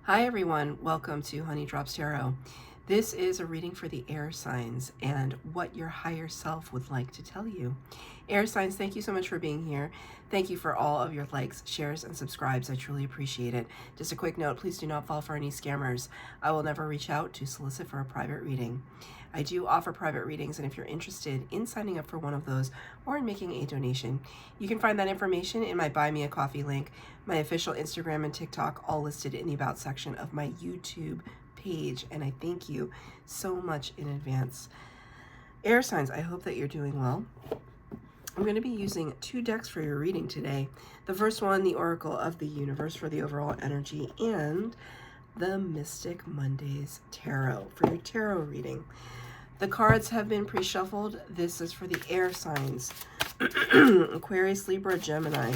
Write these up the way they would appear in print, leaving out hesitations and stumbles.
Hi everyone, welcome to Honey Drops Tarot. This is a reading for the air signs and what your higher self would like to tell you. Air signs, thank you so much for being here. Thank you for all of your likes, shares, and subscribes. I truly appreciate it. Just a quick note, please do not fall for any scammers. I will never reach out to solicit for a private reading. I do offer private readings, and if you're interested in signing up for one of those or in making a donation, you can find that information in my Buy Me a Coffee link, my official Instagram and TikTok, all listed in the About section of my YouTube page, and I thank you so much in advance. Air signs, I hope that you're doing well. I'm going to be using 2 decks for your reading today. The first one, the Oracle of the Universe for the overall energy, and the Mystic Mondays Tarot for your tarot reading. The cards have been pre-shuffled. This is for the air signs. Aquarius, Libra, Gemini.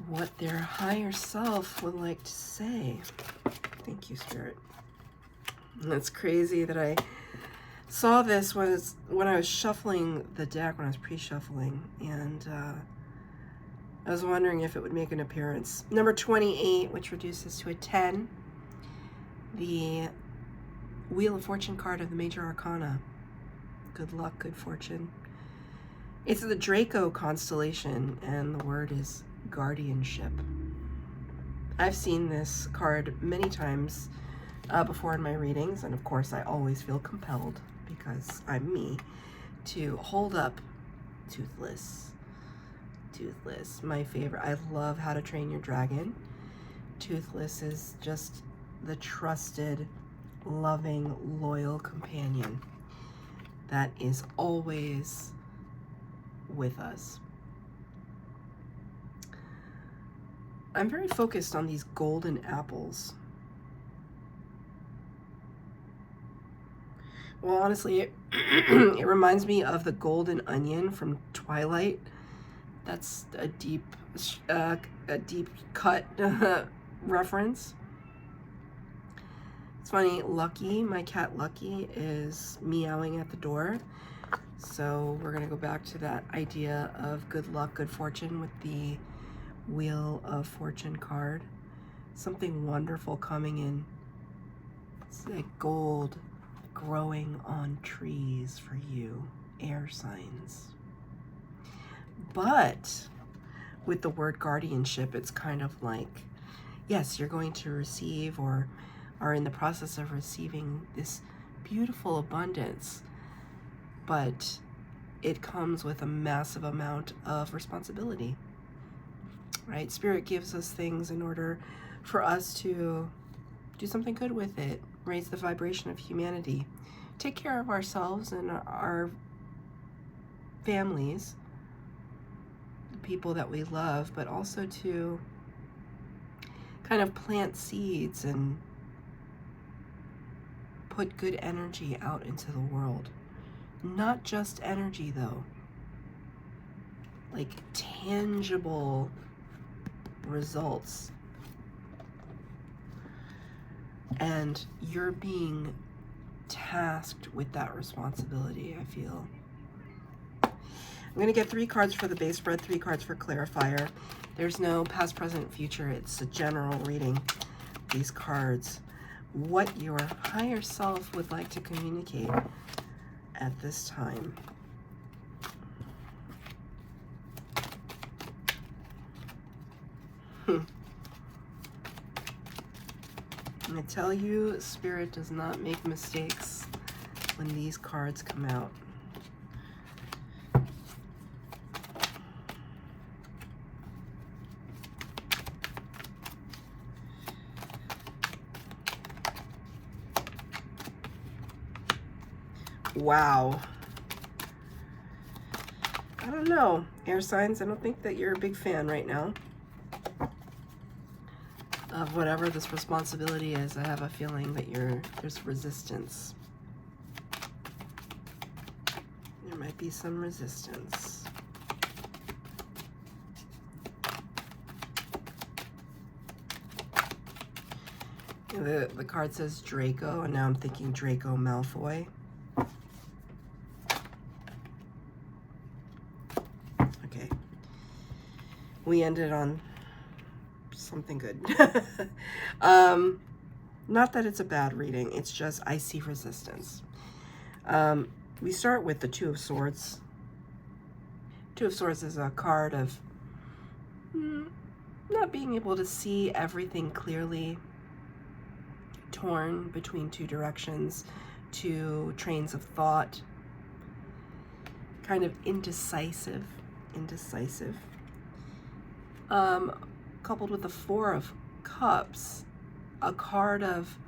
What their higher self would like to say. Thank you, Spirit. It's crazy that I saw this when I was shuffling the deck, when I was pre-shuffling, and I was wondering if it would make an appearance. Number 28, which reduces to a 10. The Wheel of Fortune card of the Major Arcana. Good luck, good fortune. It's the Draco constellation, and the word is guardianship. I've seen this card many times before in my readings, and of course I always feel compelled, because I'm me, to hold up Toothless. Toothless, my favorite. I love How to Train Your Dragon. Toothless is just the trusted, loving, loyal companion that is always with us. I'm very focused on these golden apples. Well, honestly, it reminds me of the golden onion from Twilight. That's a deep cut reference. It's funny, Lucky, my cat Lucky, is meowing at the door. So we're gonna go back to that idea of good luck, good fortune with the Wheel of Fortune card. Something wonderful coming in. It's like gold growing on trees for you, air signs. But with the word guardianship, it's kind of like, yes, you're going to receive or are in the process of receiving this beautiful abundance, but it comes with a massive amount of responsibility, right? Spirit gives us things in order for us to do something good with it, raise the vibration of humanity, take care of ourselves and our families, the people that we love, but also to kind of plant seeds and put good energy out into the world. Not just energy though, like tangible results. And you're being tasked with that responsibility, I feel. I'm going to get 3 cards for the base spread, 3 cards for clarifier. There's no past, present, future. It's a general reading. These cards, what your higher self would like to communicate at this time. I tell you, Spirit does not make mistakes when these cards come out. Wow. I don't know, air signs, I don't think that you're a big fan right now of whatever this responsibility is. I have a feeling that there's resistance. There might be some resistance. The card says Draco, and now I'm thinking Draco Malfoy. Okay. We ended on something good. Not that it's a bad reading. It's just I see resistance. We start with the Two of Swords. Two of Swords is a card of not being able to see everything clearly, torn between two directions, two trains of thought, kind of indecisive. Coupled with the Four of Cups, a card of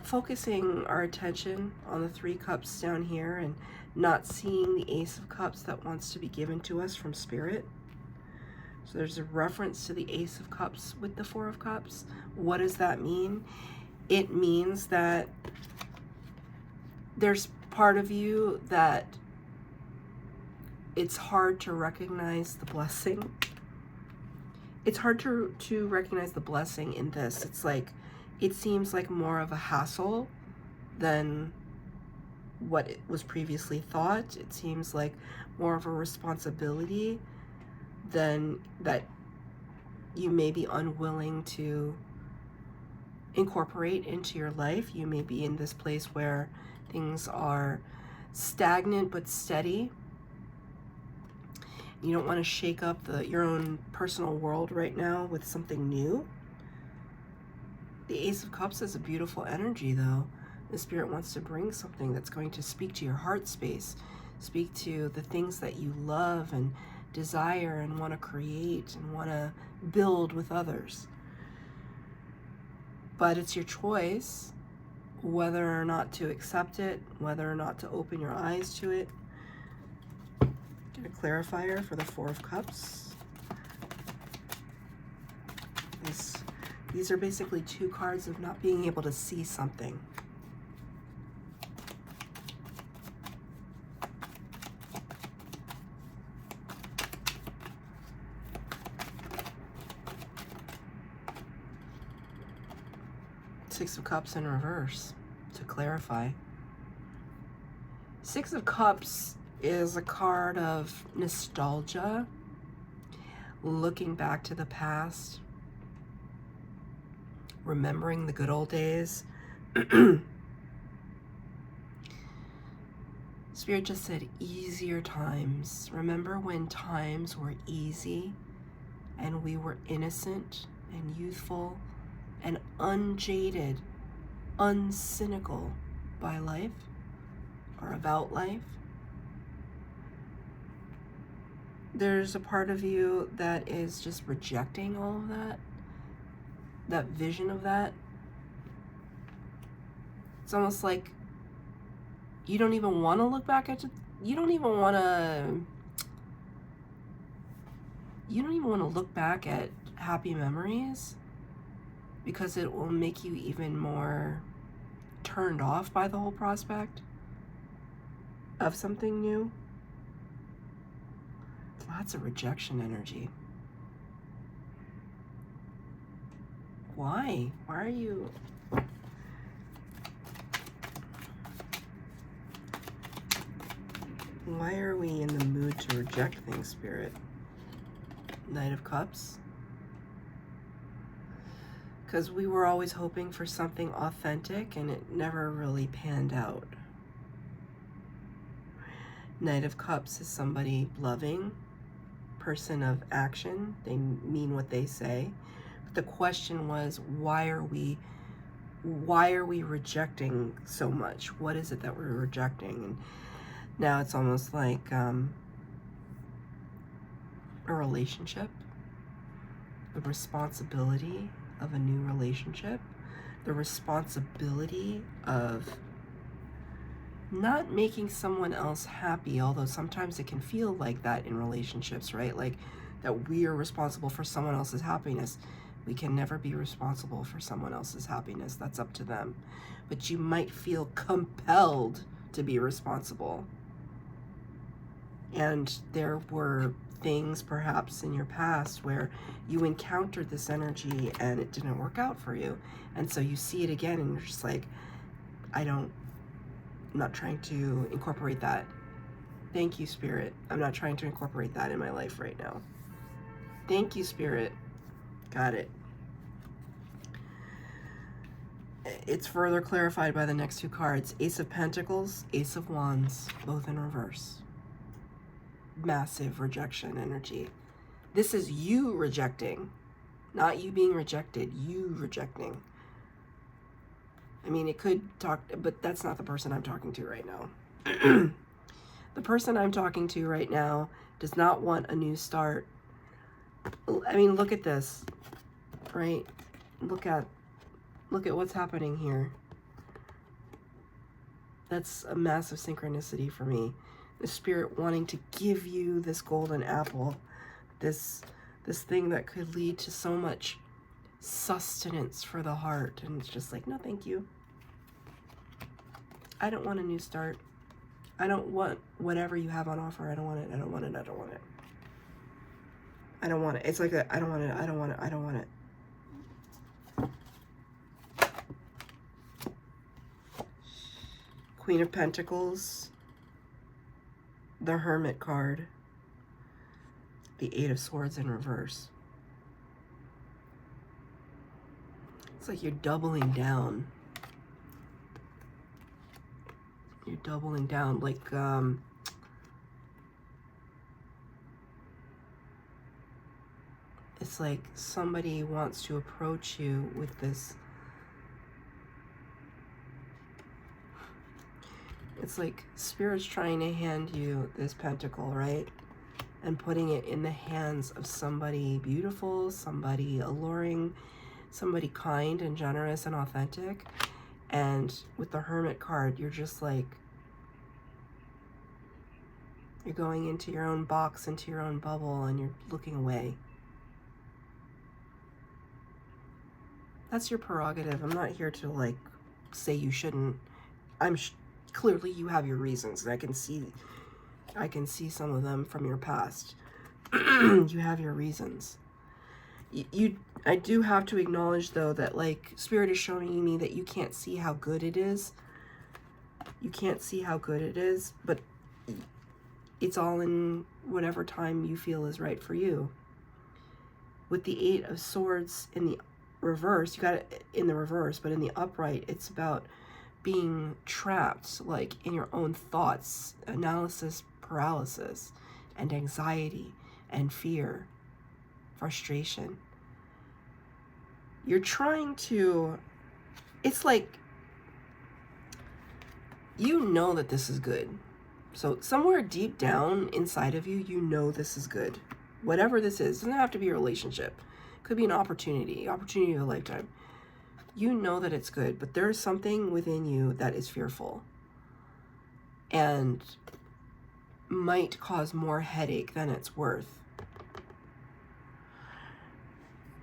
focusing our attention on the Three Cups down here and not seeing the Ace of Cups that wants to be given to us from Spirit. So there's a reference to the Ace of Cups with the Four of Cups. What does that mean? It means that there's part of you that it's hard to recognize the blessing. It's hard to recognize the blessing in this. It's like, it seems like more of a hassle than what it was previously thought. It seems like more of a responsibility than that you may be unwilling to incorporate into your life. You may be in this place where things are stagnant but steady. You don't want to shake up your own personal world right now with something new. The Ace of Cups is a beautiful energy, though. The Spirit wants to bring something that's going to speak to your heart space, speak to the things that you love and desire and want to create and want to build with others. But it's your choice whether or not to accept it, whether or not to open your eyes to it. Get a clarifier for the Four of Cups. These are basically two cards of not being able to see something. Six of Cups in reverse, to clarify. Six of Cups is a card of nostalgia, looking back to the past, remembering the good old days. Spirit just said easier times. Remember when times were easy and we were innocent and youthful and unjaded, uncynical by life or about life? There's a part of you that is just rejecting all of that vision of that. It's almost like you don't even want to look back at it. You don't even want to look back at happy memories, because it will make you even more turned off by the whole prospect of something new. Lots of rejection energy. Why? Why are you... Why are we in the mood to reject things, Spirit? Knight of Cups. Because we were always hoping for something authentic and it never really panned out. Knight of Cups is somebody loving, person of action. They mean what they say. But the question was, why are we rejecting so much? What is it that we're rejecting? And now it's almost like a relationship, the responsibility of a new relationship, the responsibility of not making someone else happy, although sometimes it can feel like that in relationships, right? Like that we are responsible for someone else's happiness. We can never be responsible for someone else's happiness. That's up to them. But you might feel compelled to be responsible. And there were things perhaps in your past where you encountered this energy and it didn't work out for you. And so you see it again and you're just like, I'm not trying to incorporate that. Thank you, Spirit. I'm not trying to incorporate that in my life right now. Thank you, Spirit. Got it. It's further clarified by the next two cards. Ace of Pentacles, Ace of Wands, both in reverse. Massive rejection energy. This is you rejecting, not you being rejected, you rejecting. I mean, it could talk, but that's not the person I'm talking to right now. The person I'm talking to right now does not want a new start. I mean, look at this, right? Look at what's happening here. That's a massive synchronicity for me. The spirit wanting to give you this golden apple, this thing that could lead to so much sustenance for the heart. And it's just like, no, thank you. I don't want a new start. I don't want whatever you have on offer. I don't want it. I don't want it. I don't want it. I don't want it. It's like that. I don't want it. I don't want it. I don't want it. Queen of Pentacles, the Hermit card, the Eight of Swords in reverse. It's like you're doubling down. You're doubling down, like, it's like somebody wants to approach you with this. It's like Spirit's trying to hand you this pentacle, right? And putting it in the hands of somebody beautiful, somebody alluring, somebody kind and generous and authentic. And with the Hermit card, you're just like, you're going into your own box, into your own bubble, and you're looking away. That's your prerogative. I'm not here to, like, say you shouldn't. Clearly you have your reasons, and I can see some of them from your past. You have your reasons. I do have to acknowledge, though, that, like, Spirit is showing me that you can't see how good it is. You can't see how good it is, but it's all in whatever time you feel is right for you. With the Eight of Swords in the reverse, you got it in the reverse, but in the upright, it's about being trapped, like, in your own thoughts, analysis paralysis, and anxiety and fear, frustration. You're trying to, it's like, you know that this is good. So somewhere deep down inside of you, you know this is good. Whatever this is, it doesn't have to be a relationship. It could be an opportunity of a lifetime. You know that it's good, but there's something within you that is fearful and might cause more headache than it's worth.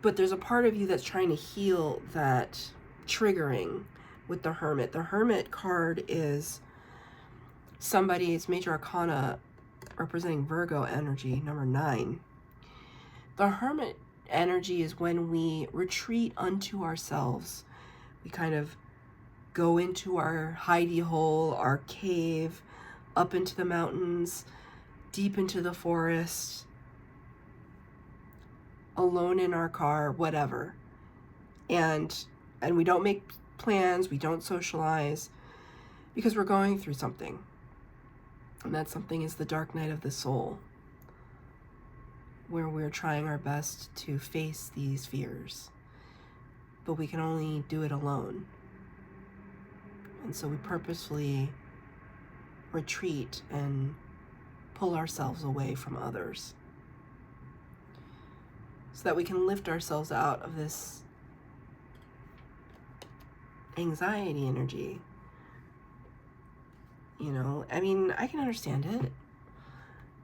But there's a part of you that's trying to heal that triggering with the Hermit. The Hermit card is somebody's major arcana representing Virgo energy, number 9. The Hermit energy is when we retreat unto ourselves. We kind of go into our hidey hole, our cave, up into the mountains, deep into the forest, alone in our car, whatever. And we don't make plans, we don't socialize, because we're going through something. And that something is the dark night of the soul, where we're trying our best to face these fears, but we can only do it alone. And so we purposefully retreat and pull ourselves away from others so that we can lift ourselves out of this anxiety energy. You know, I mean, I can understand it,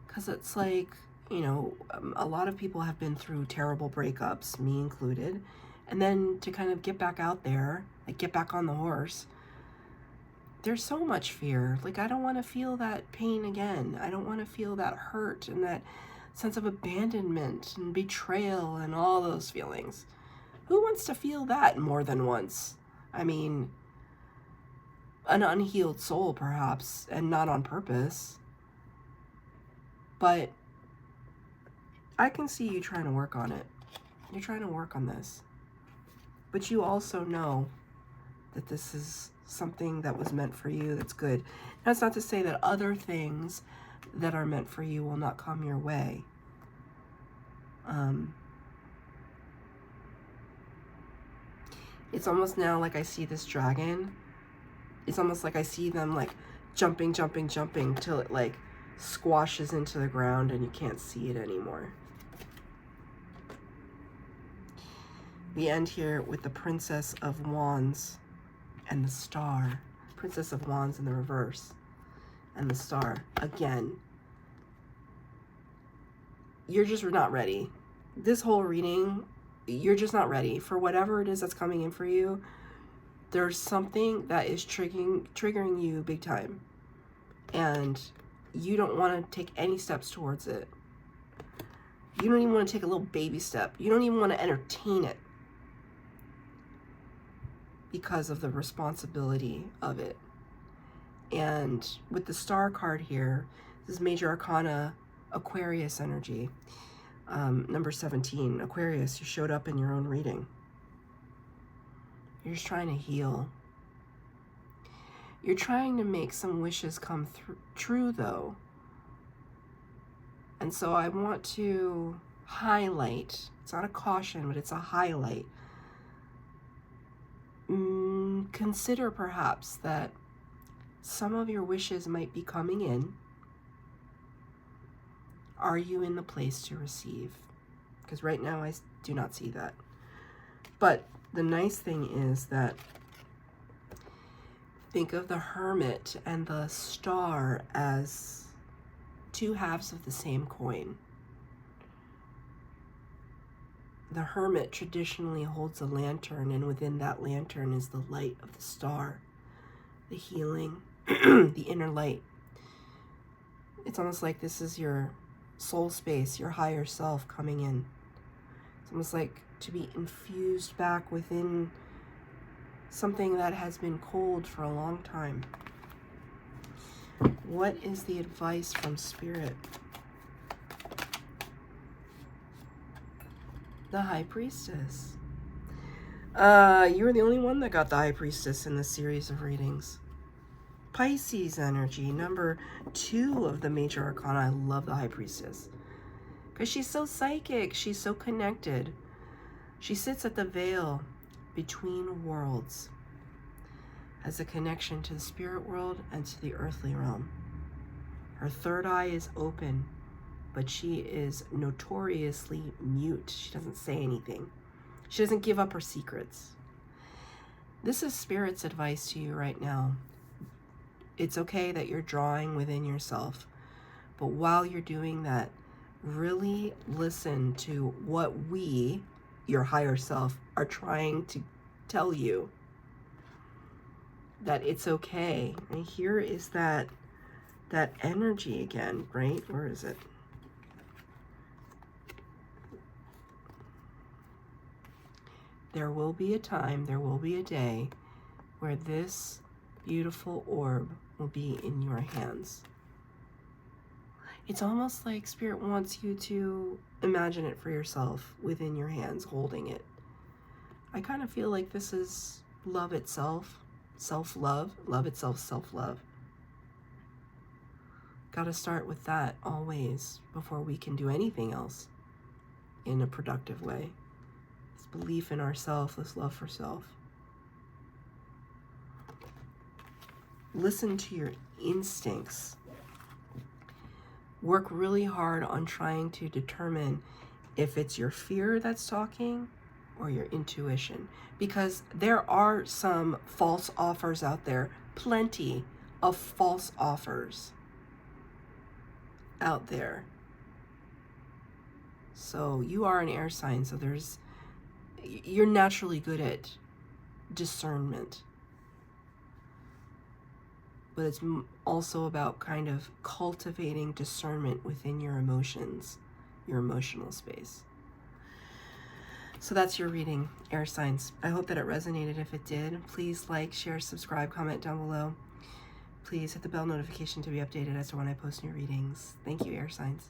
because it's like, you know, a lot of people have been through terrible breakups, me included, and then to kind of get back out there, like get back on the horse, there's so much fear. Like, I don't want to feel that pain again. I don't want to feel that hurt and that sense of abandonment and betrayal and all those feelings. Who wants to feel that more than once? I mean, an unhealed soul, perhaps, and not on purpose. But I can see you trying to work on it. You're trying to work on this. But you also know that this is something that was meant for you that's good. That's not to say that other things that are meant for you will not come your way. It's almost now like I see this dragon. It's almost like I see them like jumping till it like squashes into the ground and you can't see it anymore. We end here with the Princess of Wands and the Star. Princess of Wands in the reverse and the Star. Again, you're just not ready. This whole reading, you're just not ready for whatever it is that's coming in for you. There's something that is triggering you big time, and you don't want to take any steps towards it. You don't even want to take a little baby step. You don't even want to entertain it because of the responsibility of it. And with the Star card here, this is Major Arcana Aquarius energy. Number 17, Aquarius, you showed up in your own reading. You're just trying to heal. You're trying to make some wishes come true, though. And so I want to highlight, it's not a caution, but it's a highlight. Consider perhaps that some of your wishes might be coming in. Are you in the place to receive? Because right now I do not see that. But the nice thing is that think of the Hermit and the Star as two halves of the same coin. The Hermit traditionally holds a lantern, and within that lantern is the light of the star, the healing, the inner light. It's almost like this is your soul space, your higher self coming in. It's almost like to be infused back within something that has been cold for a long time. What is the advice from Spirit? The High Priestess. You were the only one that got the High Priestess in this series of readings. Pisces energy, number 2 of the Major Arcana. I love the High Priestess because she's so psychic. She's so connected. She sits at the veil between worlds, has a connection to the spirit world and to the earthly realm. Her third eye is open, but she is notoriously mute. She doesn't say anything. She doesn't give up her secrets. This is Spirit's advice to you right now. It's okay that you're drawing within yourself, but while you're doing that, really listen to what we, your higher self, are trying to tell you. That it's okay. And here is that energy again, right? Where is it? There will be a time, there will be a day where this beautiful orb will be in your hands. It's almost like Spirit wants you to imagine it for yourself within your hands, holding it. I kind of feel like this is love itself, self-love, love itself, self-love. Got to start with that always before we can do anything else in a productive way. This belief in ourself, this love for self. Listen to your instincts. Work really hard on trying to determine if it's your fear that's talking or your intuition, because there are some false offers out there, plenty of false offers out there. So you are an air sign, so you're naturally good at discernment. But it's also about kind of cultivating discernment within your emotions, your emotional space. So that's your reading, air signs. I hope that it resonated. If it did, please like, share, subscribe, comment down below. Please hit the bell notification to be updated as to when I post new readings. Thank you, air signs.